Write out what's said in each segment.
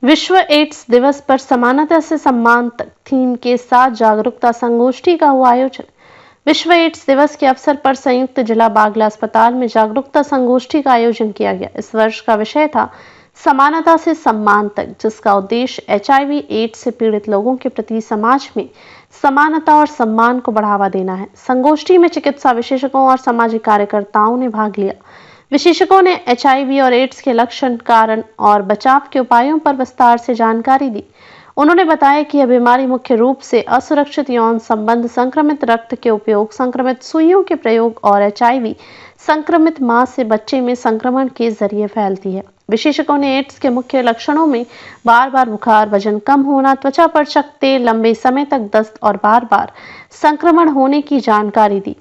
विश्व एड्स दिवस पर समानता से सम्मान तक थीम के साथ जागरूकता संगोष्ठी का हुआ आयोजन। विश्व एड्स दिवस के अवसर पर संयुक्त जिला बागला अस्पताल में जागरूकता संगोष्ठी का आयोजन किया गया। इस वर्ष का विषय था समानता से सम्मान तक, जिसका उद्देश्य एचआईवी एड्स से पीड़ित लोगों के प्रति समाज में समानता और सम्मान को बढ़ावा देना है। संगोष्ठी में चिकित्सा विशेषज्ञों और सामाजिक कार्यकर्ताओं ने भाग लिया। विशेषज्ञों ने एचआईवी और एड्स के लक्षण, कारण और बचाव के उपायों पर विस्तार से जानकारी दी। उन्होंने बताया कि यह बीमारी मुख्य रूप से असुरक्षित यौन संबंध, संक्रमित रक्त के उपयोग, संक्रमित सुइयों के प्रयोग और एचआईवी संक्रमित मां से बच्चे में संक्रमण के जरिए फैलती है। विशेषज्ञों ने एड्स के मुख्य लक्षणों में बार बार बुखार, वजन कम होना, त्वचा पर चकत्ते, लंबे समय तक दस्त और बार बार संक्रमण होने की जानकारी दी।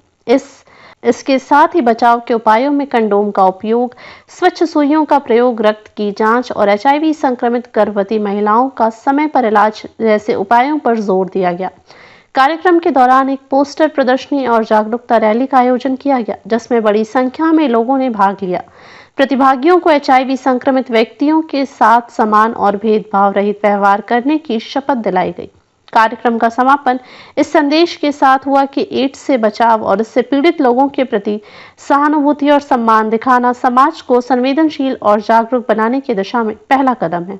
इसके साथ ही बचाव के उपायों में कंडोम का उपयोग, स्वच्छ सुइयों का प्रयोग, रक्त की जांच और एचआईवी संक्रमित गर्भवती महिलाओं का समय पर इलाज जैसे उपायों पर जोर दिया गया। कार्यक्रम के दौरान एक पोस्टर प्रदर्शनी और जागरूकता रैली का आयोजन किया गया, जिसमें बड़ी संख्या में लोगों ने भाग लिया। प्रतिभागियों को एचआईवी संक्रमित व्यक्तियों के साथ समान और भेदभाव रहित व्यवहार करने की शपथ दिलाई गई। कार्यक्रम का समापन इस संदेश के साथ हुआ कि एड्स से बचाव और इससे पीड़ित लोगों के प्रति सहानुभूति और सम्मान दिखाना समाज को संवेदनशील और जागरूक बनाने की दिशा में पहला कदम है।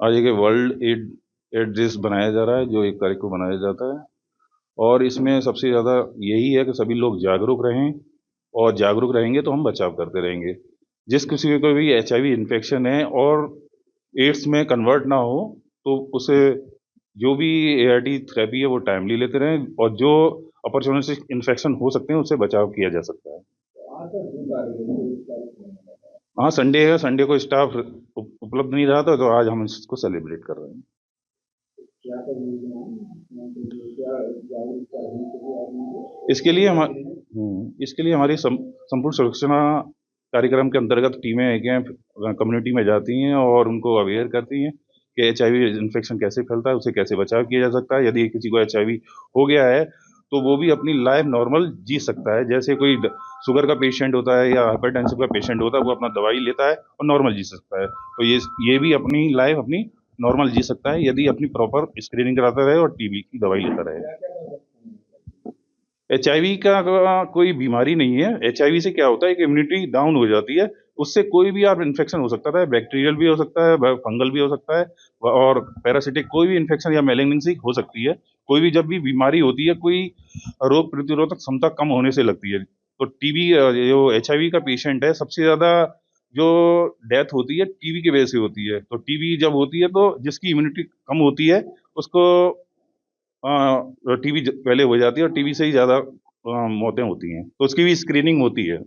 आज एक वर्ल्ड एड दिवस बनाया जा रहा है, जो 1 तारीख को मनाया जाता है। और इसमें सबसे ज़्यादा यही है कि सभी लोग जागरूक रहें, और जागरूक रहेंगे तो हम बचाव करते रहेंगे। जिस किसी को भी एचआईवी इन्फेक्शन है और एड्स में कन्वर्ट ना हो, तो उसे जो भी एआरटी थेरेपी है वो टाइमली लेते रहें, और जो अपॉर्चुनिस्टिक इन्फेक्शन हो सकते हैं उससे बचाव किया जा सकता है। हाँ, संडे है, संडे को स्टाफ उपलब्ध नहीं रहा था, तो आज हम इसको सेलिब्रेट कर रहे हैं। इसके लिए हमारी संपूर्ण सुरक्षा कार्यक्रम के अंतर्गत टीमें कम्युनिटी में जाती हैं और उनको अवेयर करती हैं कि एचआईवी इन्फेक्शन कैसे फैलता है, उसे कैसे बचाव किया जा सकता है। यदि किसी को एचआईवी हो गया है तो वो भी अपनी लाइफ नॉर्मल जी सकता है। जैसे कोई शुगर का पेशेंट होता है या हाइपरटेंशन का पेशेंट होता है, वो अपना दवाई लेता है और नॉर्मल जी सकता है। तो ये भी अपनी लाइफ अपनी नॉर्मल जी सकता है, यदि अपनी प्रॉपर स्क्रीनिंग कराता रहे और टीबी की दवाई लेता रहे। एचआईवी का कोई बीमारी नहीं है। एचआईवी से क्या होता है कि इम्यूनिटी डाउन हो जाती है, उससे कोई भी आप इन्फेक्शन हो सकता है, बैक्टीरियल भी हो सकता है, फंगल भी हो सकता है, और पैरासिटिक कोई भी इन्फेक्शन या मैलिग्नेंसी हो सकती है। कोई भी जब भी बीमारी होती है, कोई रोग प्रतिरोधक क्षमता कम होने से लगती है। तो टीबी जो एचआईवी का पेशेंट है, सबसे ज्यादा जो डेथ होती है टीबी की वजह से होती है। तो टीबी जब होती है तो जिसकी इम्यूनिटी कम होती है उसको टीबी पहले हो जाती है, और टीबी से ही ज़्यादा मौतें होती हैं, तो उसकी भी स्क्रीनिंग होती है।